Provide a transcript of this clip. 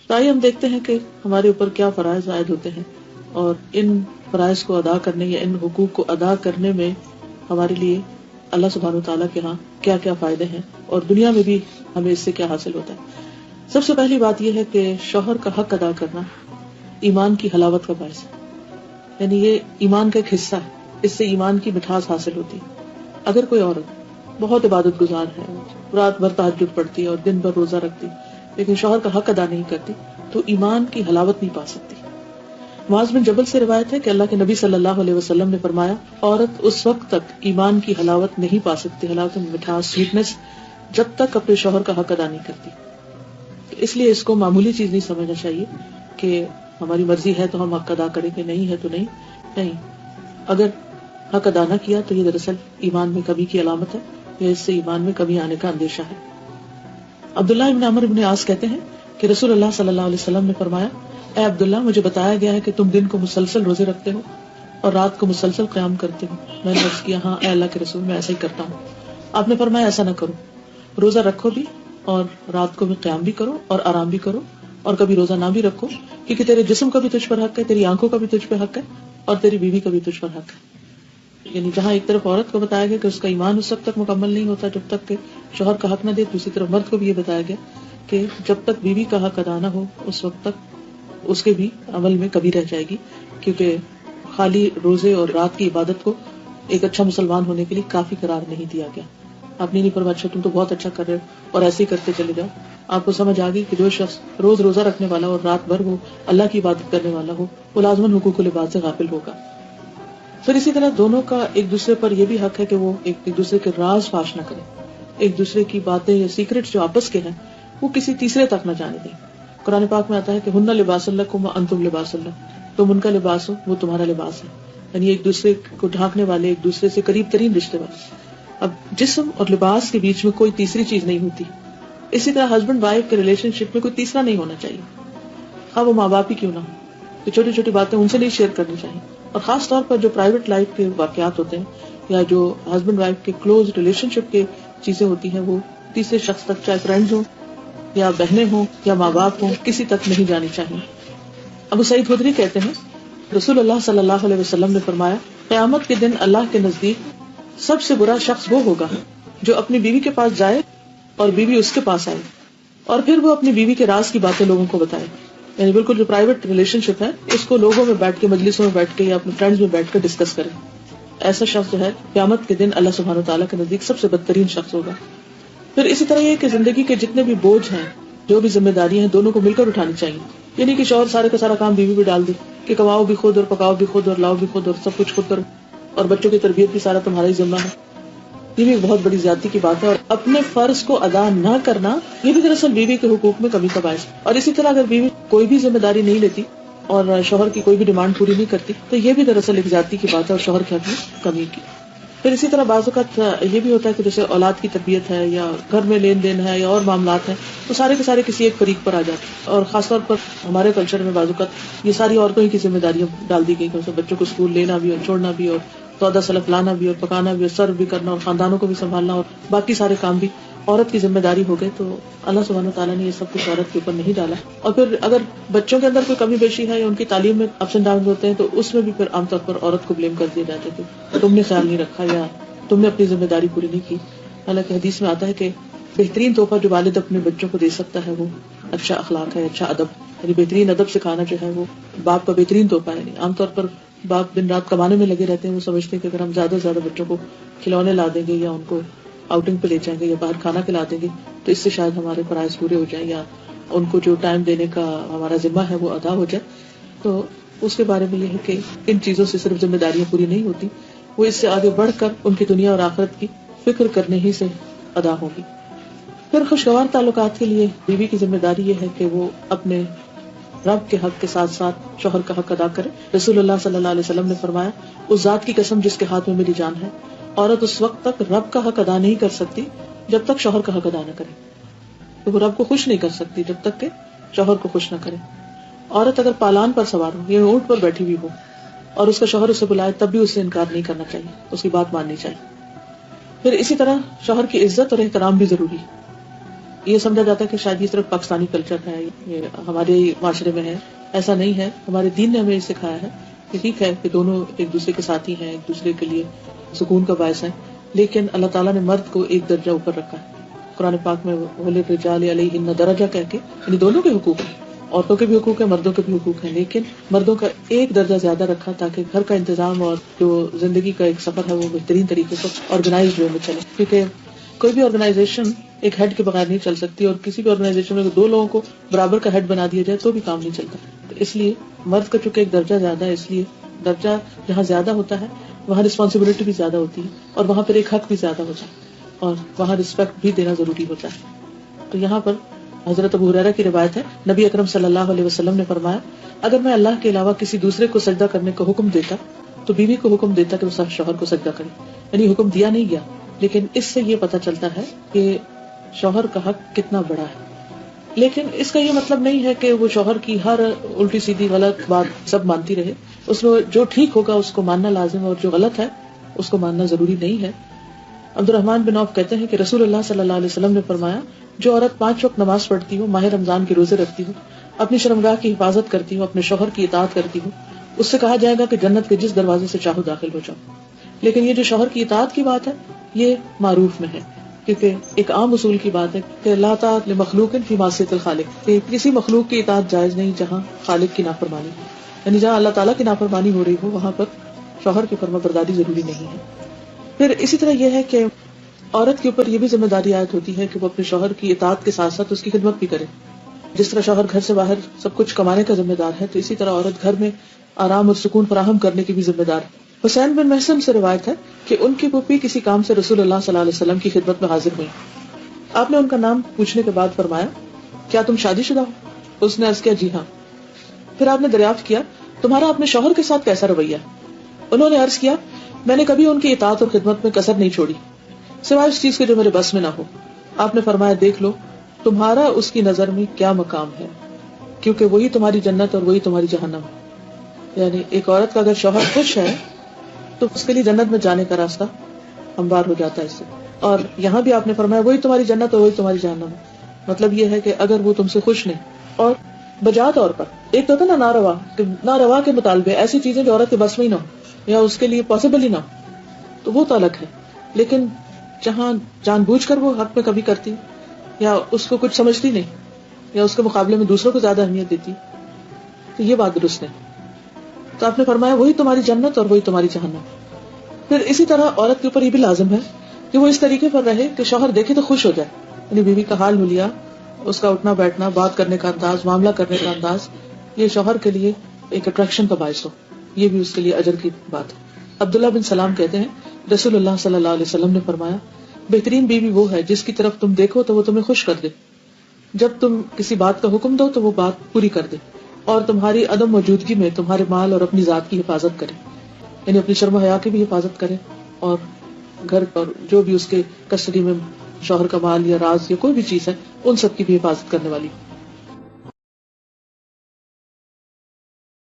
تو آئیے ہم دیکھتے ہیں کہ ہمارے اوپر کیا فرائض عائد ہوتے ہیں اور ان فرائض کو ادا کرنے یا ان حقوق کو ادا کرنے میں ہمارے لیے اللہ سبحانہ وتعالیٰ کے ہاں کیا کیا فائدے ہیں اور دنیا میں بھی ہمیں اس سے کیا حاصل ہوتا ہے. سب سے پہلی بات یہ ہے کہ شوہر کا حق ادا کرنا ایمان کی حلاوت کا باعث ہے. یعنی یہ ایمان کا ایک حصہ ہے, اس سے ایمان کی مٹھاس حاصل ہوتی ہے. اگر کوئی عورت بہت عبادت گزار ہے, رات بھر تہجد پڑھتی ہے اور دن بھر روزہ رکھتی, لیکن شوہر کا حق ادا نہیں کرتی, تو ایمان کی حلاوت نہیں پا سکتی. معاذ بن جبل سے روایت ہے کہ اللہ کے نبی صلی اللہ علیہ وسلم نے فرمایا, عورت اس وقت تک ایمان کی حلاوت نہیں پا سکتی, حلاوت مٹھاس, سویٹنس, جب تک اپنے شوہر کا حق ادا نہیں کرتی. اس لیے اس کو معمولی چیز نہیں سمجھنا چاہیے کہ ہماری مرضی ہے تو ہم حق ادا کریں گے, نہیں ہے تو نہیں. اگر حق ادا نہ کیا تو یہ دراصل ایمان میں کمی کی علامت ہے, یا اس سے ایمان میں کمی آنے کا اندیشہ ہے. عبداللہ ابن عمرو ابن عاص کہتے ہیں کہ رسول اللہ صلی اللہ علیہ وسلم نے فرمایا, اے عبداللہ, مجھے بتایا گیا ہے کہ تم دن کو مسلسل روزے رکھتے ہو اور رات کو مسلسل قیام کرتے ہو. میں نے عرض کیا, ہاں اے اللہ کے رسول, میں ایسا ہی کرتا ہوں. آپ نے فرمایا, ایسا نہ کرو, روزہ رکھو بھی اور رات کو بھی قیام بھی کرو اور آرام بھی کرو, اور کبھی روزہ نہ بھی رکھو, کیونکہ تیرے جسم کا بھی تجھ پر حق ہے, تیری آنکھوں کا بھی تجھ پہ حق ہے, اور تیری بیوی کا بھی تجھ پر حق ہے. یعنی جہاں ایک طرف عورت کو بتایا گیا کہ اس کا ایمان اس وقت تک مکمل نہیں ہوتا جب تک کہ شوہر کا حق نہ دے, دوسری طرف مرد کو بھی یہ بتایا گیا کہ جب تک بیوی کا حق ادا نہ ہو اس وقت تک اس کے بھی عمل میں کمی رہ جائے گی, کیونکہ خالی روزے اور رات کی عبادت کو ایک اچھا مسلمان ہونے کے لیے کافی قرار نہیں دیا گیا. آپ نے نہیں فرمایا اچھا تم تو بہت اچھا کر رہے ہو اور ایسے ہی کرتے چلے جاؤ. آپ کو سمجھ آ گئی کہ جو شخص روز روزہ رکھنے والا اور رات بھر وہ اللہ کی عبادت کرنے والا ہو, وہ لازماً حقوق العباد سے غافل ہوگا. پھر اسی طرح دونوں کا ایک دوسرے پر یہ بھی حق ہے کہ وہ ایک دوسرے کے راز فاش نہ کریں, ایک دوسرے کی باتیں یا سیکرٹ جو آپس کے ہیں وہ کسی تیسرے تک نہ جانے دیں. قرآن پاک میں آتا ہے کہ ہن لباس لکم وانتم لباس لہم, تم ان کا لباس ہو, وہ تمہارا لباس ہے. یعنی ایک دوسرے کو ڈھانکنے والے, ایک دوسرے سے قریب ترین رشتے والے. اب جسم اور لباس کے بیچ میں کوئی تیسری چیز نہیں ہوتی. اسی طرح ہسبینڈ وائف کے ریلیشن شپ میں کوئی تیسرا نہیں ہونا چاہیے, ہاں وہ ماں باپ ہی کیوں نہ ہو. تو چھوٹی چھوٹی باتیں ان سے نہیں شیئر کرنی چاہیے, اور خاص طور پر جو پرائیویٹ لائف کے واقعات ہوتے ہیں یا جو ہسبینڈ وائف کے کلوز ریلیشن شپ کے چیزیں ہوتی ہیں, وہ تیسرے شخص تک, چاہے فرینڈز ہوں یا بہنیں ہوں یا ماں باپ ہوں, کسی تک نہیں جانی چاہیے. ابو سعید خدری کہتے ہیں رسول اللہ صلی اللہ علیہ وسلم نے فرمایا, قیامت کے دن اللہ کے نزدیک سب سے برا شخص وہ ہوگا جو اپنی بیوی کے پاس جائے اور بیوی اس کے پاس آئے اور پھر وہ اپنی بیوی کے راز کی باتیں لوگوں کو بتائے. یعنی بالکل جو پرائیویٹ ریلیشن شپ ہے اس کو لوگوں میں بیٹھ کے, مجلسوں میں بیٹھ کے یا اپنے فرینڈز میں بیٹھ کر ڈسکس کرے. ایسا شخص جو ہے قیامت کے دن اللہ سبحانہ وتعالیٰ کے نزدیک سب سے بدترین شخص ہوگا. پھر اسی طرح یہ کہ زندگی کے جتنے بھی بوجھ ہیں, جو بھی ذمہ داریاں ہیں, دونوں کو مل کر اٹھانی چاہیے. یعنی کہ شوہر سارے کا سارا کام بیوی پہ ڈال دے کہ کماؤ بھی خود اور پکاؤ بھی خود اور لاؤ بھی خود اور سب کچھ خود کرو, اور بچوں کی تربیت بھی سارا تمہارا ہی ذمہ ہے. یہ بھی بہت بڑی زیادتی کی بات ہے, اور اپنے فرض کو ادا نہ کرنا یہ بھی دراصل بیوی کے حقوق میں کمی کا باعث ہے. اور اسی طرح اگر بیوی کوئی بھی ذمہ داری نہیں لیتی اور شوہر کی کوئی بھی ڈیمانڈ پوری نہیں کرتی تو یہ بھی دراصل ایک زیادتی کی بات ہے اور شوہر کے حق میں کمی کی. پھر اسی طرح بعض اوقات یہ بھی ہوتا ہے کہ جیسے اولاد کی تربیت ہے یا گھر میں لین دین ہے یا اور معاملات ہیں, تو سارے کے سارے کسی ایک فریق پر آ جاتے ہیں. اور خاص طور پر ہمارے کلچر میں بعض اوقات یہ ساری عورتوں ہی کی ذمہ داریاں ڈال دی گئی کہ بچوں کو اسکول لینا بھی اور چھوڑنا بھی, اور سودا سلف لانا بھی, اور پکانا بھی, اور سرو بھی کرنا, اور خاندانوں کو بھی سنبھالنا, اور باقی سارے کام بھی عورت کی ذمہ داری ہو گئے. تو اللہ سبحانہ تعالیٰ نے یہ سب کچھ عورت کے اوپر نہیں ڈالا. اور پھر اگر بچوں کے اندر کوئی کمی بیشی ہے یا ان کی تعلیم میں اپس اینڈ ڈاؤن ہوتے ہیں تو اس میں بھی پھر عام طور پر عورت کو بلیم کر دیا جاتا ہے کہ تم نے خیال نہیں رکھا یا تم نے اپنی ذمہ داری پوری نہیں کی. حالانکہ حدیث میں آتا ہے کہ بہترین تحفہ جو والد اپنے بچوں کو دے سکتا ہے وہ اچھا اخلاق ہے, اچھا ادب. یعنی بہترین ادب سکھانا جو ہے وہ باپ کا بہترین تحفہ ہے. عام طور پر باپ دن رات کمانے میں لگے رہتے ہیں, وہ سمجھتے ہیں کہ اگر ہم زیادہ سے زیادہ بچوں کو کھلونے لا دیں گے یا ان کو آؤٹنگ پہ لے جائیں گے یا باہر کھانا کھلا دیں گے تو اس سے شاید ہمارے فرائض پورے ہو جائیں یا ان کو جو ٹائم دینے کا ہمارا ذمہ ہے وہ ادا ہو جائے. تو اس کے بارے میں یہ ہے کہ ان چیزوں سے صرف ذمہ داریاں پوری نہیں ہوتی, وہ اس سے آگے بڑھ کر ان کی دنیا اور آخرت کی فکر کرنے ہی سے ادا ہوگی. پھر خوشگوار تعلقات کے لیے بیوی کی ذمہ داری یہ ہے کہ وہ اپنے رب کے حق کے ساتھ ساتھ شوہر کا حق ادا کرے. رسول اللہ صلی اللہ علیہ وسلم نے فرمایا, اس ذات کی قسم جس کے ہاتھ میں میری جان ہے, عورت اس وقت تک رب کا حق ادا نہیں کر سکتی جب تک شوہر کا حق ادا نہ کرے. تو وہ رب کو خوش نہیں کر سکتی جب تک کہ شوہر کو خوش نہ کرے. عورت اگر پالان پر سوار ہو یا اونٹ پر بیٹھی ہوئی ہو اور اس کا شوہر اسے بلائے تب بھی اسے انکار نہیں کرنا چاہیے, اس کی بات ماننی چاہیے. پھر اسی طرح شوہر کی عزت اور احترام بھی ضروری. یہ سمجھا جاتا ہے کہ شاید یہ صرف پاکستانی کلچر ہے، یہ ہمارے معاشرے میں ہے. ایسا نہیں ہے. ہمارے دین نے ہمیں یہ سکھایا ہے کہ ٹھیک ہے کہ دونوں ایک دوسرے کے ساتھی ہیں، ایک دوسرے کے لیے سکون کا باعث ہیں، لیکن اللہ تعالیٰ نے مرد کو ایک درجہ اوپر رکھا ہے. قرآن پاک میں وَلِلرِّجَالِ عَلَيْهِنَّ درجہ کہہ کے یعنی دونوں کے حقوق ہیں، عورتوں کے بھی حقوق ہیں، مردوں کے بھی حقوق ہیں، لیکن مردوں کا ایک درجہ زیادہ رکھا تاکہ گھر کا انتظام اور جو زندگی کا ایک سفر ہے وہ بہترین طریقے سے آرگنائز وے میں چلے. کیونکہ کوئی بھی آرگنائزیشن ایک ہیڈ کے بغیر نہیں چل سکتی، اور کسی بھی آرگنائزیشن میں دو لوگوں کو برابر کا ہیڈ بنا دیا جائے تو بھی کام نہیں چلتا. تو اس لیے مرد کا چونکہ ایک درجہ زیادہ ہے، اس لیے درجہ جہاں زیادہ ہوتا ہے وہاں رسپانسبلٹی بھی زیادہ ہوتی ہے، اور وہاں پر ایک حق بھی زیادہ ہوتا ہے، اور وہاں رسپیکٹ بھی دینا ضروری ہوتا ہے. تو یہاں پر حضرت ابو ہریرہ کی روایت ہے، نبی اکرم صلی اللہ علیہ وسلم نے فرمایا، اگر میں اللہ کے علاوہ کسی دوسرے کو سجدہ کرنے کا حکم دیتا تو بیوی کو حکم دیتا کہ وہ شوہر کو سجدہ کرے. یعنی حکم دیا نہیں گیا، لیکن اس سے یہ پتہ چلتا ہے کہ شوہر کا حق کتنا بڑا ہے. لیکن اس کا یہ مطلب نہیں ہے کہ وہ شوہر کی ہر الٹی سیدھی غلط بات سب مانتی رہے. اس میں جو ٹھیک ہوگا اس کو ماننا لازم ہے، اور جو غلط ہے اس کو ماننا ضروری نہیں ہے. عبد الرحمن بن عوف کہتے ہیں کہ رسول اللہ صلی اللہ علیہ وسلم نے فرمایا، جو عورت 5 وقت نماز پڑھتی ہو، ماہ رمضان کے روزے رکھتی ہو، اپنی شرمگاہ کی حفاظت کرتی ہو، اپنے شوہر کی اطاعت کرتی ہو، اس سے کہا جائے گا کہ جنت کے جس دروازے سے چاہو داخل ہو جاؤ. لیکن یہ جو شوہر کی اطاعت کی بات ہے یہ معروف میں ہے، کیونکہ ایک عام اصول کی بات ہے کہ لا طاعۃ لمخلوق فی معصیۃ الخالق، کہ کسی مخلوق کی اطاعت جائز نہیں جہاں خالق کی نافرمانی ہو. یعنی جہاں اللہ تعالیٰ کی نافرمانی ہو رہی ہو وہاں پر شوہر کی فرما برداری ضروری نہیں ہے. پھر اسی طرح یہ ہے کہ عورت کے اوپر یہ بھی ذمہ داری عائد ہوتی ہے کہ وہ اپنے شوہر کی اطاعت کے ساتھ ساتھ اس کی خدمت بھی کرے. جس طرح شوہر گھر سے باہر سب کچھ کمانے کا ذمہ دار ہے، تو اسی طرح عورت گھر میں آرام اور سکون فراہم کرنے کی بھی ذمہ دار ہے. حسین بن محسن سے روایت ہے کہ ان کی پھوپھی کسی کام سے رسول اللہ صلی اللہ علیہ وسلم کی خدمت میں حاضر ہوئی. آپ نے ان کا نام پوچھنے کے بعد فرمایا، کیا تم شادی شدہ ہو؟ اس نے عرض کیا، جی ہاں. پھر آپ نے دریافت کیا، تمہارا اپنے شوہر کے ساتھ کیسا رویہ؟ انہوں نے عرض کیا، میں نے کبھی ان کی اطاعت اور خدمت میں کسر نہیں چھوڑی سوائے اس چیز کے جو میرے بس میں نہ ہو. آپ نے فرمایا، دیکھ لو تمہارا اس کی نظر میں کیا مقام ہے، کیونکہ وہی تمہاری جنت اور وہی تمہاری جہنم ہے. یعنی ایک عورت کا اگر شوہر خوش ہے تو اس کے لیے جنت میں جانے کا راستہ ہموار ہو جاتا ہے اس سے. اور یہاں بھی آپ نے فرمایا وہی تمہاری جنت اور وہی تمہاری جہنم ہے. مطلب یہ ہے کہ اگر وہ تم سے خوش نہیں، اور بجا طور پر ایک تو ہوتا نا ناروا کے مطالبے، ایسی چیزیں جو عورت کے بس میں ہی نہ ہو یا اس کے لیے پاسبل ہی نہ ہو، تو وہ تو الگ ہے. لیکن جہاں جان بوجھ کر وہ حق میں کبھی کرتی یا اس کو کچھ سمجھتی نہیں یا اس کے مقابلے میں دوسروں کو زیادہ اہمیت دیتی، تو یہ بات درست ہے. تو آپ نے فرمایا وہی تمہاری جنت اور وہی تمہاری جہنم. پھر اسی طرح عورت کے اوپر یہ بھی لازم ہے کہ وہ اس طریقے پر رہے کہ شوہر دیکھے تو خوش ہو جائے. یعنی بیوی کا حال حلیہ، اس کا اٹھنا بیٹھنا، بات کرنے کا انداز، معاملہ کرنے کا انداز، یہ شوہر کے لیے ایک اٹریکشن کا باعث ہو. یہ بھی اس کے لیے اجر کی بات ہے. عبداللہ بن سلام کہتے ہیں رسول اللہ صلی اللہ علیہ وسلم نے فرمایا، بہترین بیوی وہ ہے جس کی طرف تم دیکھو تو وہ تمہیں خوش کر دے، جب تم کسی بات کا حکم دو تو وہ بات پوری کر دے، اور تمہاری عدم موجودگی میں تمہارے مال اور اپنی ذات کی حفاظت کرے. یعنی اپنی شرم و حیا کی بھی حفاظت کرے، اور گھر پر جو بھی اس کے کسٹڈی میں شوہر کا مال یا راز یا کوئی بھی چیز ہے ان سب کی بھی حفاظت کرنے والی.